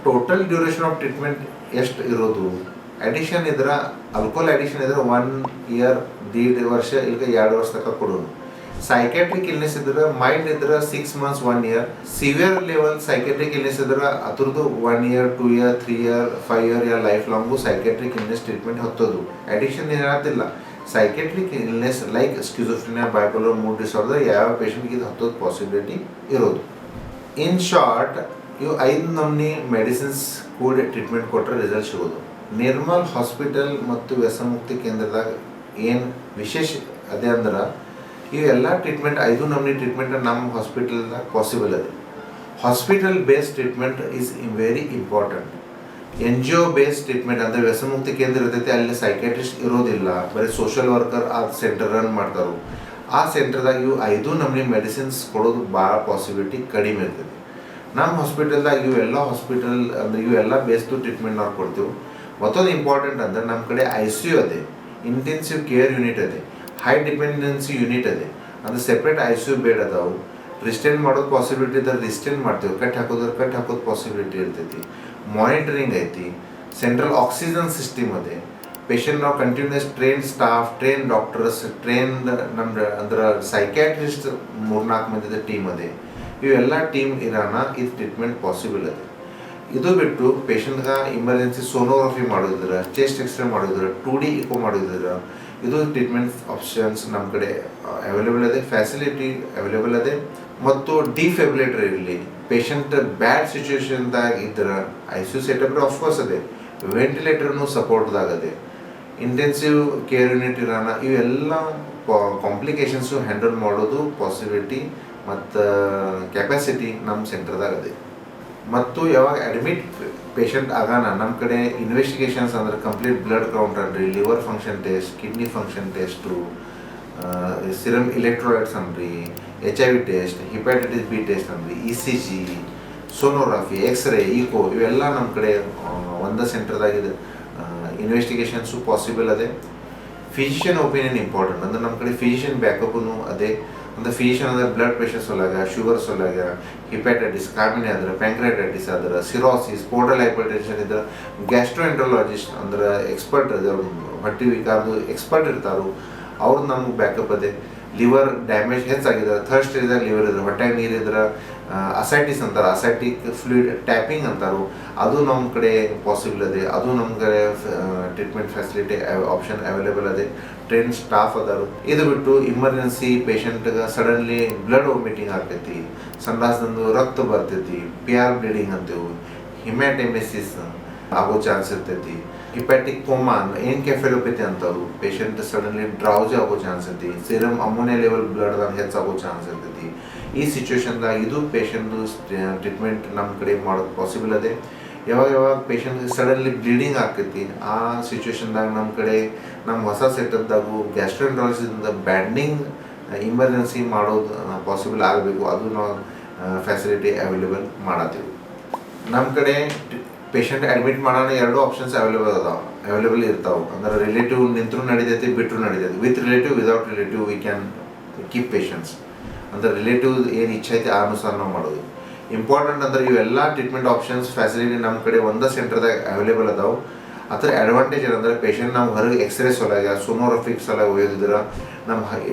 ಟೋಟಲ್ ಡ್ಯೂರೇಷನ್ ಆಫ್ ಟ್ರೀಟ್ಮೆಂಟ್ ಎಷ್ಟು ಇರೋದು, ಅಡಿಕ್ಷನ್ ಇದ್ರೆ ಆಲ್ಕೋಹಾಲ್ ಅಡಿಕ್ಷನ್ ಇದ್ರೆ 1 year 1.5 ವರ್ಷ ಇಲ್ಲ 2 ವರ್ಷ ತನಕ ಕೊಡೋದು. ಸೈಕ್ಯಾಟ್ರಿಕ್ ಇಲ್ನೆಸ್ ಇದ್ರೆ ಮೈಲ್ಡ್ ಇದ್ರೆ 6 months 1 year. Severe level psychiatric illness ಇದ್ರೆ ಅದ್ರದ್ದು 1 year 2 year 3 year 5 year ಯಾ life long psychiatric illness treatment ಹತ್ತೋದು. ಅಡಿಕ್ಷನ್ ಏನಾಗ್ತಿಲ್ಲ. Psychiatric illness like schizophrenia, bipolar mood disorder ಯಾವ ಪೇಷಂಟ್ಗೆ ಇದು ಹತ್ತೋದು ಪಾಸಿಬಿಲಿಟಿ ಇರೋದು. ಇನ್ ಶಾರ್ಟ್ ಇವು 5 ನಮೂನಿ ಮೆಡಿಸಿನ್ಸ್ ಕೂಡ ಟ್ರೀಟ್ಮೆಂಟ್ ಕೊಟ್ಟರೆ ರಿಸಲ್ಟ್ ಸಿಗೋದು. ನಿರ್ಮಲ್ ಹಾಸ್ಪಿಟಲ್ ಮತ್ತು ವ್ಯಸನಮುಕ್ತಿ ಕೇಂದ್ರದಾಗ ಏನು ವಿಶೇಷ ಅದೇ ಅಂದ್ರೆ ಇವೆಲ್ಲ ಟ್ರೀಟ್ಮೆಂಟ್ 5 ನಮೂನಿ ಟ್ರೀಟ್ಮೆಂಟ್ ನಮ್ಮ ಹಾಸ್ಪಿಟಲ್ದಾಗ ಪಾಸಿಬಲ್ ಅದೇ. Hospital based treatment is very important. NGO based treatment ಅಂದರೆ ವ್ಯಸನಮುಕ್ತಿ ಕೇಂದ್ರ ಇರ್ತೈತಿ, ಅಲ್ಲಿ ಸೈಕ್ಯಾಟ್ರಿಸ್ಟ್ ಇರೋದಿಲ್ಲ, ಬರೀ ಸೋಷಿಯಲ್ ವರ್ಕರ್ ಆ ಸೆಂಟರ್ ರನ್ ಮಾಡ್ತಾರೆ. ಆ ಸೆಂಟರ್ದಾಗ ಇವು 5 ನಮೂನಿ ಮೆಡಿಸಿನ್ಸ್ ಕೊಡೋದು ಭಾಳ ಪಾಸಿಬಿಲಿಟಿ ಕಡಿಮೆ ಇರ್ತೈತಿ. ನಮ್ಮ ಹಾಸ್ಪಿಟಲ್ದಾಗ ಇವೆಲ್ಲ ಹಾಸ್ಪಿಟಲ್ ಅಂದರೆ ಇವೆಲ್ಲ ಬೇಸ್ದು ಟ್ರೀಟ್ಮೆಂಟ್ ನಾವು ಕೊಡ್ತೀವಿ. ಮತ್ತೊಂದು ಇಂಪಾರ್ಟೆಂಟ್ ಅಂದ್ರೆ ನಮ್ಮ ಕಡೆ ICU ಅದೇ, ಇಂಟೆನ್ಸಿವ್ ಕೇರ್ ಯೂನಿಟ್ ಅದೇ, ಹೈ ಡಿಪೆಂಡೆನ್ಸಿ ಯೂನಿಟ್ ಅದೇ. ಅಂದರೆ ಸೆಪ್ರೇಟ್ ICU ಬೇಡ್ ಅದಾವು. ರಿಸ್ಟೆಂಟ್ ಮಾಡೋದು ಪಾಸಿಬಿಲಿಟಿ ಇದ್ರೆ ರಿಸ್ಟೆಂಟ್ ಮಾಡ್ತೀವಿ, ಕಟ್ ಹಾಕೋದು ಪಾಸಿಬಿಲಿಟಿ ಇರ್ತೈತಿ. ಮಾನಿಟರಿಂಗ್ ಐತಿ, ಸೆಂಟ್ರಲ್ ಆಕ್ಸಿಜನ್ ಸಿಸ್ಟಮ್ ಅದೇ. ಪೇಷಂಟ್ ನಾವು continuous train staff, train doctors, train ನಮ್ದು ಅಂದ್ರೆ ಸೈಕ್ಯಾಟ್ರಿಸ್ಟ್ 3-4 ಮಂದಿದ ಟೀಮ್ ಅದೇ. ಇವೆಲ್ಲ ಟೀಮ್ ಇರೋಣ ಇದು ಟ್ರೀಟ್ಮೆಂಟ್ ಪಾಸಿಬಲ್ ಅದೇ. ಇದು ಬಿಟ್ಟು ಪೇಷಂಟ್ಗೆ ಇಮರ್ಜೆನ್ಸಿ ಸೋನೋಗ್ರಫಿ ಮಾಡೋದಿದ್ರೆ, ಚೆಸ್ಟ್ ಎಕ್ಸ್ರೇ ಮಾಡೋದಿದ್ರೆ, 2D ಇಕೋ ಮಾಡೋದಿದ್ರೆ ಇದು ಟ್ರೀಟ್ಮೆಂಟ್ ಆಪ್ಷನ್ಸ್ ನಮ್ಮ ಕಡೆ ಅವೈಲೇಬಲ್ ಅದೇ, ಫೆಸಿಲಿಟಿ ಅವೈಲೇಬಲ್ ಅದೇ. ಮತ್ತು ಡಿಫೆಬ್ರಿಲೇಟರ್ ಇರಲಿ, ಪೇಷಂಟ್ ಬ್ಯಾಡ್ ಸಿಚುವೇಶನ್ದಾಗ ಇದ್ರೆ ICU ಸೆಟಪ್ ಆಫ್ಕೋರ್ಸ್ ಅದೇ, ವೆಂಟಿಲೇಟರ್ನು ಸಪೋರ್ಟ್ದಾಗ ಅದೇ, ಇಂಟೆನ್ಸಿವ್ ಕೇರ್ ಯೂನಿಟ್ ಇರೋಣ. ಇವೆಲ್ಲ ಕಾಂಪ್ಲಿಕೇಶನ್ಸು ಹ್ಯಾಂಡಲ್ ಮಾಡೋದು ಪಾಸಿಬಿಲಿಟಿ ಮತ್ತು ಕೆಪಾಸಿಟಿ ನಮ್ಮ ಸೆಂಟರ್ದಾಗ ಅದೇ. ಮತ್ತು ಯಾವಾಗ ಅಡ್ಮಿಟ್ ಪೇಷಂಟ್ ಆಗಾನ ನಮ್ಮ ಕಡೆ ಇನ್ವೆಸ್ಟಿಗೇಷನ್ಸ್ ಅಂದ್ರೆ ಕಂಪ್ಲೀಟ್ ಬ್ಲಡ್ ಕೌಂಟ್ ಅನ್ರಿ, liver function test, kidney function test, serum electrolytes ಅನ್ರಿ, HIV test, hepatitis B test ಅನ್ರಿ, ECG, ಸೋನೋಗ್ರಫಿ, ಎಕ್ಸ್ರೇ, ಈಕೋ ಇವೆಲ್ಲ ನಮ್ಮ ಕಡೆ ಒಂದೇ ಸೆಂಟರ್ದಾಗಿದೆ. ಇನ್ವೆಸ್ಟಿಗೇಷನ್ಸು ಪಾಸಿಬಲ್ ಅದೇ. ಫಿಸಿಷಿಯನ್ ಒಪಿನಿಯನ್ ಇಂಪಾರ್ಟೆಂಟ್ ಅಂದ್ರೆ ನಮ್ಮ ಕಡೆ ಫಿಸಿಷಿಯನ್ ಬ್ಯಾಕಪ್ಪೂ ಅದೇ. ಅಂದರೆ ಫಿಸಿಷಿಯನ್ ಅಂದರೆ ಬ್ಲಡ್ ಪ್ರೆಷರ್ ಸೊಲಾಗ, ಶುಗರ್ ಸೊಲಾಗ, ಹೆಪಟೈಟಿಸ್, ಕಾಮಿನಿ ಆದ್ರೆ, ಪ್ಯಾಂಕ್ರೈಟೈಟಿಸ್ ಆದ್ರೆ, ಸಿರೋಸಿಸ್, ಪೋರ್ಟಲ್ ಹೈಪರ್ಟೆನ್ಷನ್ ಇದ್ರೆ ಗ್ಯಾಸ್ಟ್ರೋಎಂಟ್ರಾಲಜಿಸ್ಟ್ ಅಂದ್ರೆ ಎಕ್ಸ್ಪರ್ಟ್ ಅದೇ, ಅವ್ರು ಹೊಟ್ಟೆ ವಿಕಾರದು ಎಕ್ಸ್ಪರ್ಟ್ ಇರ್ತಾರೋ ಅವ್ರು ನಮ್ಗೆ ಬ್ಯಾಕಪ್ ಅದೇ. ಲಿವರ್ ಡ್ಯಾಮೇಜ್ ಹೆಚ್ಚಾಗಿದೆ, ಥರ್ಡ್ ಸ್ಟೇಜ್ದಾಗ ಲಿವರ್ ಇದ್ರೆ, ಹೊಟ್ಟೆಗೆ ನೀರಿದ್ರೆ ಅಸೈಟಿಸ್ ಅಂತಾರೆ, ಅಸೈಟಿಕ್ ಫ್ಲೂಯಿಡ್ ಟ್ಯಾಪಿಂಗ್ ಅಂತಾರೋ ಅದು ನಮ್ಮ ಕಡೆ ಪಾಸಿಬಲ್ ಅದೇ. ಅದು ನಮ್ಮ ಕಡೆ ಟ್ರೀಟ್ಮೆಂಟ್ ಫೆಸಿಲಿಟಿ ಆಪ್ಷನ್ ಅವೈಲೇಬಲ್ ಅದೇ. ಟ್ರೈನ್ ಸ್ಟಾಫ್ ಅದಾರು. ಇದು ಬಿಟ್ಟು ಇಮರ್ಜೆನ್ಸಿ ಪೇಷಂಟ್ಗೆ ಸಡನ್ಲಿ ಬ್ಲಡ್ ವಾಮಿಟಿಂಗ್ ಆಗ್ತೈತಿ, ಸಂಡಾಸದಂದು ರಕ್ತ ಬರ್ತೈತಿ, PR ಬ್ಲೀಡಿಂಗ್ ಅಂತೀವಿ, ಹಿಮ್ಯಾಟೆಮೆಸಿಸ್ ಆಗೋ ಚಾನ್ಸ್ ಇರ್ತೈತಿ, ಹಿಪ್ಯಾಟಿಕ್ ಕೋಮಾ ಎನ್ಕೆಫೆಲೋಪತಿ ಅಂತಾರು, ಪೇಷಂಟ್ ಸಡನ್ಲಿ ಡ್ರೌಸಿ ಆಗೋ ಚಾನ್ಸ್ ಐತಿ, ಸಿರಮ್ ಅಮೋನಿಯಾ ಲೆವೆಲ್ ಬ್ಲಡ್ದಾಗ ಹೆಚ್ಚಾಗೋ ಚಾನ್ಸ್ ಇರ್ತೈತಿ. ಈ ಸಿಚುವೇಶನ್ದಾಗ ಇದು ಪೇಷಂಟ್ದು ಟ್ರೀಟ್ಮೆಂಟ್ ನಮ್ಮ ಕಡೆ ಮಾಡೋದು ಪಾಸಿಬಲ್ ಅದೇ. ಯಾವಾಗ ಪೇಷಂಟ್ಗೆ ಸಡನ್ಲಿ ಬ್ಲೀಡಿಂಗ್ ಆಗ್ತೈತಿ ಆ ಸಿಚುವೇಶನ್ದಾಗ ನಮ್ಮ ಕಡೆ ನಮ್ಮ ಹೊಸ ಸೆಟಪ್ದಾಗೂ ಗ್ಯಾಸ್ಟ್ರೋಎಂಟ್ರಾಲಜಿಯಿಂದ ಬ್ಯಾಂಡಿಂಗ್ ಇಮರ್ಜೆನ್ಸಿ ಮಾಡೋದು ಪಾಸಿಬಲ್ ಆಗಬೇಕು. ಅದು ನಾವು ಫೆಸಿಲಿಟಿ ಅವೈಲೇಬಲ್ ಮಾಡತ್ತೀವಿ. ನಮ್ಮ ಕಡೆ ಪೇಷಂಟ್ ಅಡ್ಮಿಟ್ ಮಾಡೋಣ 2 ಆಪ್ಷನ್ಸ್ ಅವೈಲೇಬಲ್ ಅದಾವೆ. ಅವೈಲೇಬಲ್ ಇರ್ತಾವೆ. ಅಂದ್ರೆ ರಿಲೇಟಿವ್ ನಿಂತರೂ ನಡೀತೈತಿ, ಬಿಟ್ಟರು ನಡೀತೈತಿ. With relative, without relative we can keep patience. ಅಂದ್ರೆ ರಿಲೇಟಿವ್ ಏನು ಇಚ್ಛೆ ಐತಿ ಆ ಅನುಸಾರ ನಾವು ಮಾಡೋದು ಇಂಪಾರ್ಟೆಂಟ್. ಅಂದ್ರೆ ಇವೆಲ್ಲ ಟ್ರೀಟ್ಮೆಂಟ್ ಆಪ್ಷನ್ಸ್ ಫೆಸಿಲಿಟಿ ನಮ್ಮ ಕಡೆ ಒಂದೇ ಸೆಂಟರ್ದಾಗ ಅವೈಲೇಬಲ್ ಅದಾವೆ. ಅದರ ಅಡ್ವಾಂಟೇಜ್ ಏನಂದ್ರೆ ಪೇಷಂಟ್ ನಾವು ಹೊರಗೆ ಎಕ್ಸ್ರೇ ಸಲುವಾಗಿ ಸೋನೋಗ್ರಫಿಕ್ ಸಲುವಾಗಿ ಒಯ್ದಿದ್ರೆ ನಮ್ಮ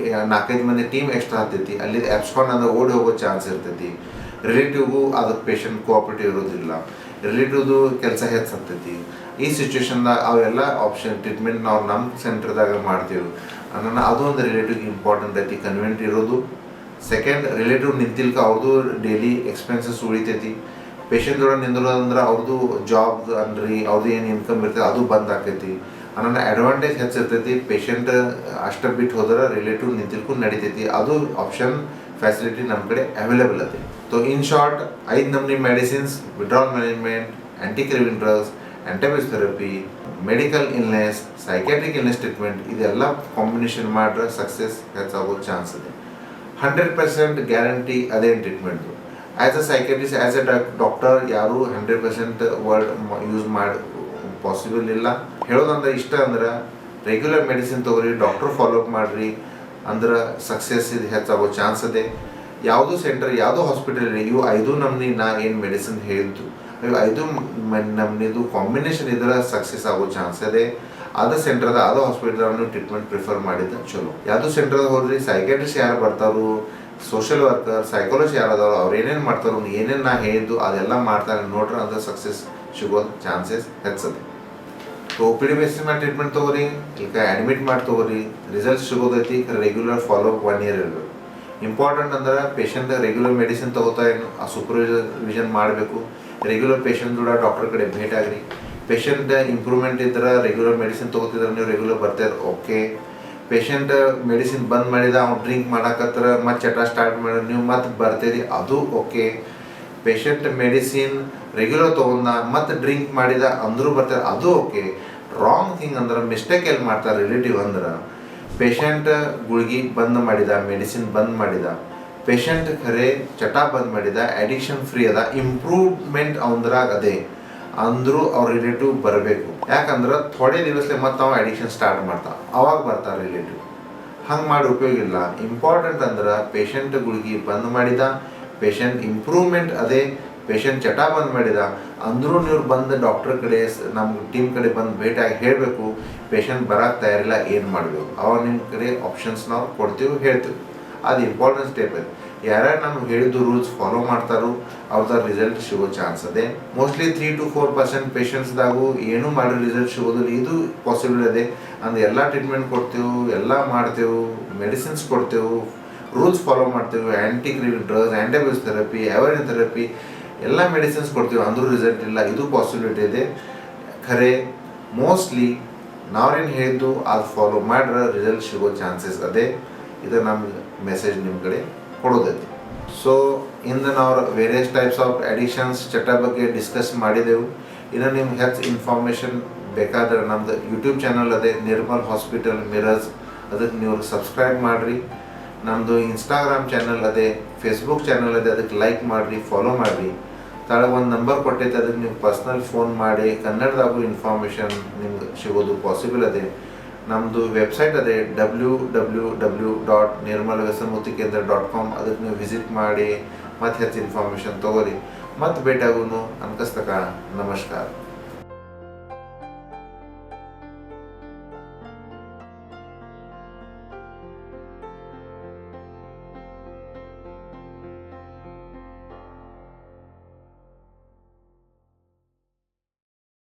4-5 ಮಂದಿ ಟೀಮ್ ಎಕ್ಸ್ಟ್ರಾ ಹತ್ತೈತಿ. ಅಲ್ಲಿ ಆ್ಯಪ್ಸ್ಕೊಂಡು ಅಂದ್ರೆ ಓಡಿ ಹೋಗೋ ಚಾನ್ಸ್ ಇರ್ತೈತಿ. ರಿಲೇಟಿವ್ಗೂ ಅದಕ್ಕೆ ಪೇಷಂಟ್ ಕೋಆಪ್ರೇಟಿವ್ ಇರೋದಿಲ್ಲ, ರಿಲೇಟಿವ್ದು ಕೆಲಸ ಹೆಚ್ಚಾಗ್ತೈತಿ. ಈ ಸಿಚುವೇಶನ್ದಾಗ ಅವೆಲ್ಲ ಆಪ್ಷನ್ ಟ್ರೀಟ್ಮೆಂಟ್ ನಾವು ನಮ್ಮ ಸೆಂಟರ್ದಾಗ ಮಾಡ್ತೀವಿ ಅನ್ನೋ ಅದು ಒಂದು ರಿಲೇಟಿವ್ಗೆ ಇಂಪಾರ್ಟೆಂಟ್ ಐತಿ, ಕನ್ವೀನಿಯಂಟ್ ಇರೋದು. ಸೆಕೆಂಡ್, ರಿಲೇಟಿವ್ ನಿಂತಿಲ್ಕ ಅವ್ರದ್ದು ಡೈಲಿ ಎಕ್ಸ್ಪೆನ್ಸಸ್ ಉಳಿತೈತಿ. ಪೇಷಂಟ್ ಜೋಡ ನಿಂದ್ರೋದಂದ್ರೆ ಅವ್ರದ್ದು ಜಾಬ್ ಅನ್ರಿ ಅವ್ರದ್ದು ಏನು ಇನ್ಕಮ್ ಇರ್ತೈತಿ ಅದು ಬಂದ್ ಆಕೈತಿ ಅನ್ನೋ ಅಡ್ವಾಂಟೇಜ್ ಹೆಚ್ಚಿರ್ತೈತಿ. ಪೇಷಂಟ್ ಅಷ್ಟ ಬಿಟ್ಟು ಹೋದ್ರೆ ರಿಲೇಟಿವ್ ನಿಂತಿಲ್ಕು ನಡಿತೈತಿ. ಅದು ಆಪ್ಷನ್ ಫೆಸಿಲಿಟಿ ನಮ್ಮ ಕಡೆ ಅವೈಲೇಬಲ್ ಐತಿ. ಸೊ ಇನ್ ಶಾರ್ಟ್ 5 ನಮೂನಿ medicines: withdrawal management, anti craving drugs, antibiotic therapy, medical illness, psychiatric illness treatment. ಇದೆಲ್ಲ ಕಾಂಬಿನೇಷನ್ ಮಾಡ್ರೆ ಸಕ್ಸಸ್ ಹೆಚ್ಚಾಗೋ ಚಾನ್ಸ್ ಇದೆ. 100% ಗ್ಯಾರಂಟಿ ಅದೇನು treatment. As a psychiatrist, as a doctor ಯಾರೂ 100% ವರ್ಡ್ ಯೂಸ್ ಮಾಡಿ ಪಾಸಿಬಲ್ ಇಲ್ಲ. ಹೇಳೋದಂದ್ರೆ ಇಷ್ಟ ಅಂದ್ರೆ ರೆಗ್ಯುಲರ್ ಮೆಡಿಸಿನ್ ತೊಗೊರಿ, ಡಾಕ್ಟರ್ ಫಾಲೋಅಪ್ ಮಾಡಿರಿ, ಅಂದ್ರೆ ಸಕ್ಸಸ್ ಇದು ಹೆಚ್ಚಾಗೋ ಚಾನ್ಸ್ ಇದೆ. ಯಾವುದೂ ಸೆಂಟರ್, ಯಾವುದೋ ಹಾಸ್ಪಿಟಲ್ ಇವು 5 ನಮೂನಿ ನಾ ಏನು ಮೆಡಿಸಿನ್ ಹೇಳಿದ್ದು, ಇವು 5 ನಮೂನಿದು ಕಾಂಬಿನೇಷನ್ ಇದ್ರೆ ಸಕ್ಸಸ್ ಆಗೋ ಚಾನ್ಸ್ ಇದೆ. ಅದು ಸೆಂಟರ್ದಾಗ ಅದು ಹಾಸ್ಪಿಟಲ್ ಟ್ರೀಟ್ಮೆಂಟ್ ಪ್ರಿಫರ್ ಮಾಡಿದ್ದು ಚಲೋ. ಯಾವುದೋ ಸೆಂಟರ್ದಾಗ ಹೋದ್ರಿ ಸೈಕ್ಯಾಟ್ರಿಸ್ಟ್ ಯಾರು ಬರ್ತಾರೋ, ಸೋಷಿಯಲ್ ವರ್ಕರ್, ಸೈಕಾಲಜಿ ಯಾರು ಅದಾರೋ, ಅವ್ರು ಏನೇನು ಮಾಡ್ತಾರೋ, ಏನೇನು ನಾ ಹೇಳಿದ್ದು ಅದೆಲ್ಲ ಮಾಡ್ತಾರೆ ನೋಡ್ರಿ, ಅಂದ್ರೆ ಸಕ್ಸಸ್ ಸಿಗೋ ಚಾನ್ಸಸ್ ಹೆಚ್ಚದೆ. ಒ ಪಿ ಡಿ ಬೇಸಿಸ್ ಮೇಲೆ ಟ್ರೀಟ್ಮೆಂಟ್ ತೊಗೋರಿ, ಈಗ ಅಡ್ಮಿಟ್ ಮಾಡಿ ತೊಗೋರಿ, ರಿಸಲ್ಟ್ ಸಿಗೋದೈತಿ. ರೆಗ್ಯುಲರ್ ಫಾಲೋಅಪ್ 1 year ಇರಬೇಕು. ಇಂಪಾರ್ಟೆಂಟ್ ಅಂದ್ರೆ ಪೇಷಂಟ್ ರೆಗ್ಯುಲರ್ ಮೆಡಿಸಿನ್ ತೊಗೋತಾ ಏನು ಆ ಸೂಪರ್ವಿಷನ್ ಮಾಡಬೇಕು. ರೆಗ್ಯುಲರ್ ಪೇಷಂಟ್ ಕೂಡ ಡಾಕ್ಟರ್ ಕಡೆ ಭೇಟಿ ಆಗ್ರಿ. ಪೇಷಂಟ್ ಇಂಪ್ರೂವ್ಮೆಂಟ್ ಇದ್ರೆ ರೆಗ್ಯುಲರ್ ಮೆಡಿಸಿನ್ ತೊಗೋತಿದ್ರೆ ನೀವು ರೆಗ್ಯುಲರ್ ಬರ್ತೀರ, ಓಕೆ. ಪೇಷಂಟ್ ಮೆಡಿಸಿನ್ ಬಂದ್ ಮಾಡಿದ, ಅವ್ನು ಡ್ರಿಂಕ್ ಮಾಡಕತ್ರ ಮತ್ತೆ ಚಟ ಸ್ಟಾರ್ಟ್ ಮಾಡಿ ನೀವು ಮತ್ತೆ ಬರ್ತೀರಿ, ಅದು ಓಕೆ. ಪೇಷಂಟ್ ಮೆಡಿಸಿನ್ ರೆಗ್ಯುಲರ್ ತೊಗೊಂಡ ಮತ್ತೆ ಡ್ರಿಂಕ್ ಮಾಡಿದ ಅಂದರೂ ಬರ್ತಾರೆ, ಅದು ಓಕೆ. ರಾಂಗ್ ಥಿಂಗ್ ಅಂದ್ರೆ ಮಿಸ್ಟೇಕ್ ಎಲ್ಲಿ ಮಾಡ್ತಾರೆ ರಿಲೇಟಿವ್ ಅಂದ್ರೆ, ಪೇಷಂಟ್ ಗುಳಿಗೆ ಬಂದ್ ಮಾಡಿದ, ಮೆಡಿಸಿನ್ ಬಂದ್ ಮಾಡಿದ, ಪೇಷಂಟ್ ಖರೆ ಚಟ ಬಂದ್ ಮಾಡಿದ, ಅಡಿಕ್ಷನ್ ಫ್ರೀ ಅದ, ಇಂಪ್ರೂವ್ಮೆಂಟ್ ಅವನದ್ರಾಗ ಅದೇ ಅಂದರೂ ಅವ್ರ ರಿಲೇಟಿವ್ ಬರಬೇಕು. ಯಾಕಂದ್ರೆ ಥೋಡೆ ದಿವಸಲೆ ಮತ್ತೆ ಅವ ಅಡಿಕ್ಷನ್ ಸ್ಟಾರ್ಟ್ ಮಾಡ್ತಾನೆ, ಅವಾಗ ಬರ್ತಾರೆ ರಿಲೇಟಿವ್. ಹಂಗೆ ಮಾಡಿ ಉಪಯೋಗ ಇಲ್ಲ. ಇಂಪಾರ್ಟೆಂಟ್ ಅಂದ್ರೆ ಪೇಷಂಟ್ ಗುಳಿಗೆ ಬಂದ್ ಮಾಡಿದ, ಪೇಷಂಟ್ ಇಂಪ್ರೂವ್ಮೆಂಟ್ ಅದೇ, ಪೇಷಂಟ್ ಚಟ ಬಂದ್ ಮಾಡಿದ ಅಂದರೂ ನೀವು ಬಂದು ಡಾಕ್ಟರ್ ಕಡೆ ನಮ್ಮ ಟೀಮ್ ಕಡೆ ಬಂದು ಭೇಟಿಯಾಗಿ ಹೇಳಬೇಕು. ಪೇಷಂಟ್ ಬರೋಕ್ಕೆ ತಯಾರಿಲ್ಲ, ಏನು ಮಾಡಬೇಕು, ಅವಾಗ ನಿಮ್ಮ ಕಡೆ ಆಪ್ಷನ್ಸ್ ನಾವು ಕೊಡ್ತೀವಿ, ಹೇಳ್ತೀವಿ. ಅದು ಇಂಪಾರ್ಟೆಂಟ್ ಸ್ಟೆಪ್ ಇದೆ. ಯಾರ್ಯಾರು ನಮ್ಗೆ ಹೇಳಿದ್ದು ರೂಲ್ಸ್ ಫಾಲೋ ಮಾಡ್ತಾರೋ ಅವ್ರದ್ದು ರಿಸಲ್ಟ್ ಸಿಗೋ ಚಾನ್ಸ್ ಅದೇ. ಮೋಸ್ಟ್ಲಿ 3 to 4% ಪೇಷಂಟ್ಸ್ದಾಗೂ ಏನೂ ಮಾಡೋ ರಿಸಲ್ಟ್ ಸಿಗೋದಿಲ್ಲ, ಇದು ಪಾಸಿಬಲ್ ಇದೆ. ಅಂದ್ರೆ ಎಲ್ಲ ಟ್ರೀಟ್ಮೆಂಟ್ ಕೊಡ್ತೇವೆ, ಎಲ್ಲ ಮಾಡ್ತೇವೆ, ಮೆಡಿಸಿನ್ಸ್ ಕೊಡ್ತೇವೆ, ರೂಲ್ಸ್ ಫಾಲೋ ಮಾಡ್ತೇವೆ, anti craving drugs, antibiotic therapy, ಅವರಿನ್ ಥೆರಪಿ ಎಲ್ಲ ಮೆಡಿಸಿನ್ಸ್ ಕೊಡ್ತೀವಿ, ಅಂದರೂ ರಿಸಲ್ಟ್ ಇಲ್ಲ, ಇದು ಪಾಸಿಬಿಲಿಟಿ ಇದೆ. ಖರೆ ಮೋಸ್ಟ್ಲಿ ನಾವೇನು ಹೇಳಿದ್ದು ಅದು ಫಾಲೋ ಮಾಡ್ರೆ ರಿಸಲ್ಟ್ ಸಿಗೋ ಚಾನ್ಸಸ್ ಅದೇ. ಇದು ನಮ್ಮ ಮೆಸೇಜ್ ನಿಮ್ಮ ಕಡೆ ಕೊಡೋದೈತಿ. ಸೊ ಇಂದು ನಾವು ವೇರಿಯಸ್ ಟೈಪ್ಸ್ ಆಫ್ ಅಡಿಕ್ಷನ್ಸ್ ಚಟ ಬಗ್ಗೆ ಡಿಸ್ಕಸ್ ಮಾಡಿದೆವು. ಇನ್ನು ನಿಮ್ಗೆ ಹೆಚ್ಚು ಇನ್ಫಾರ್ಮೇಷನ್ ಬೇಕಾದ್ರೆ ನಮ್ದು ಯೂಟ್ಯೂಬ್ ಚಾನಲ್ ಅದೇ, ನಿರ್ಮಲ್ ಹಾಸ್ಪಿಟಲ್ ಮಿರರ್ಸ್, ಅದಕ್ಕೆ ನೀವು ಸಬ್ಸ್ಕ್ರೈಬ್ ಮಾಡಿರಿ. ನಮ್ಮದು ಇನ್ಸ್ಟಾಗ್ರಾಮ್ ಚಾನಲ್ ಅದೇ, ಫೇಸ್ಬುಕ್ ಚಾನಲ್ ಅದೇ, ಅದಕ್ಕೆ ಲೈಕ್ ಮಾಡಿರಿ, ಫಾಲೋ ಮಾಡಿರಿ. ತಾಳೆ ಒಂದು ನಂಬರ್ ಕೊಟ್ಟೈತೆ, ಅದಕ್ಕೆ ನೀವು ಪರ್ಸ್ನಲ್ ಫೋನ್ ಮಾಡಿ ಕನ್ನಡದಾಗೂ ಇನ್ಫಾರ್ಮೇಷನ್ ನಿಮ್ಗೆ ಸಿಗೋದು ಪಾಸಿಬಲ್ ಅದೇ. ನಮ್ಮದು ವೆಬ್ಸೈಟ್ ಅದೇ www.nirmalvyasanamuktikeandra.com. ಅದಕ್ಕೆ ನೀವು ವಿಸಿಟ್ ಮಾಡಿ ಮತ್ತೆ ಹೆಚ್ಚು ಇನ್ಫಾರ್ಮೇಷನ್ ತೊಗೋರಿ. ಮತ್ತೆ ಭೇಟಿಯಾಗೋನು ಅನ್ಕಸ್ತಕ. ನಮಸ್ಕಾರ.